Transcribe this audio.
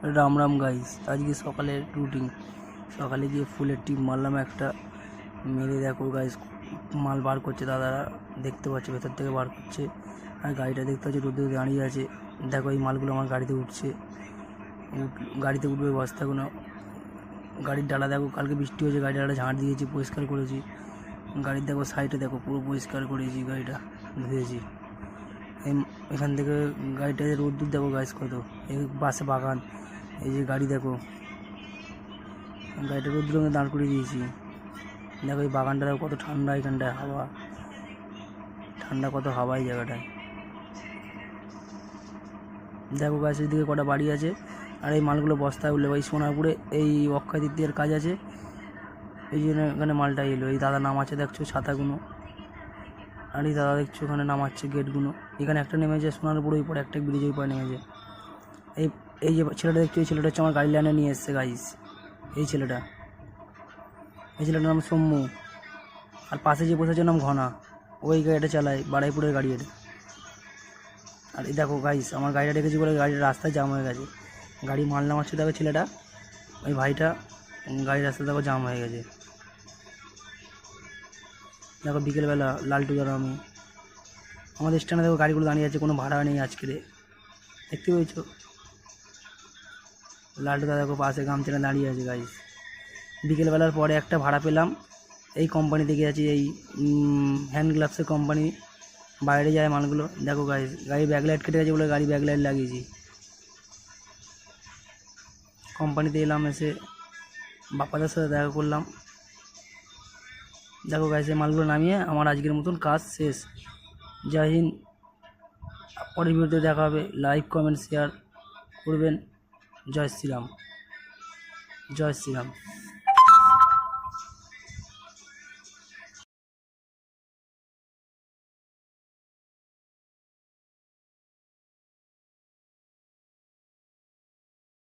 Ram Ram guys. आज के सकाले रूटिन सकाले गিয়ে ফুলের টিপ মারলাম একটা, মেরে দেখো গাইস মাল বার করছে দাদারা, দেখতে পাচ্ছ ভেতর থেকে বার করছে। আর গাড়িটা দেখতে পাচ্ছ রোদে দাঁড়িয়ে আছে। দেখো এই মালগুলো আমার গাড়িতে উঠছে, গাড়িতে উঠবে বস্তাগুলো। গাড়ির ডালা দেখো, কালকে বৃষ্টি হয়েছে, গাড়ির ডালা ঝাঁট দিয়েছি, পরিষ্কার করেছি। গাড়ির দেখো সাইডে দেখো পুরো পরিষ্কার করেছি, গাড়িটা ধুয়েছি। এখান থেকে গাড়িটাতে রোদ্দুর দেখো গাইস কত, এই বাসে বাগান, এই যে গাড়ি দেখো, গাড়িটা রোদ্দুর মধ্যে দাঁড় করে দিয়েছি। দেখো এই বাগানটা দেখো কত ঠান্ডা, এখানটায় হাওয়া ঠান্ডা, কত হাওয়া এই জায়গাটায়। দেখো গাছ এদিকে কটা বাড়ি আছে। আর এই মালগুলো বস্তায় উঠলে ওই সোনারপুরে এই অক্ষয় তৃতীয়ার কাজ আছে, এই জন্য এখানে মালটা এলো। এই দাদা নামাচ্ছে দেখছো ছাতাগুলো, আর এই দাদা দেখছো ওখানে নামাচ্ছে গেটগুলো। এখানে একটা নেমেছে সোনারপুর ওই পরে, একটা ব্রিজ ওই পরে নেমেছে। এই যে ছেলেটা দেখছো, এই ছেলেটা হচ্ছে আমার গাড়ি লাইনে নিয়ে এসছে গাইস। এই ছেলেটার নাম সৌম্যু, আর পাশে যে বসেছে নাম ঘনা, ওই গাড়িটা চালায়, বাড়াইপুরের গাড়ি এটা। আর এই দেখো গাইস আমার গাড়িটা রেখেছি বলে গাড়ির রাস্তায় জাম হয়ে গেছে। গাড়ি মাল নামাচ্ছে দেখো ছেলেটা, ওই ভাইটা, গাড়ির রাস্তায় দেখো জাম হয়ে গেছে। দেখো বিকেলবেলা লালটু দাঁড়ো আমি, আমাদের স্ট্যান্ডে দেখো গাড়িগুলো দাঁড়িয়ে আছে, কোনো ভাড়া নেই আজকে, দেখতে পেয়েছো? লালটুদা দেখো পাশে গামছাটা দাঁড়িয়ে আছে গাইস। বিকেলবেলার পরে একটা ভাড়া পেলাম, এই কোম্পানিতে গিয়েছি, এই হ্যান্ড গ্লাভসের কোম্পানি, বাইরে যায় মালগুলো। দেখো গাইস গাড়ি ব্যাকলাইট কেটে গেছে বলে গাড়ি ব্যাকলাইট লাগিয়েছি। কোম্পানিতে এলাম, এসে বাপ্পাদার সাথে দেখা করলাম। দেখো গাইস এই মালগুলো নামিয়ে আমার আজকের মতন কাজ শেষ। জয় হিন্দ। পরের ভিডিওতে দেখা হবে। লাইক কমেন্ট শেয়ার করবেন। জয় শ্রীরাম, জয় শ্রীরাম।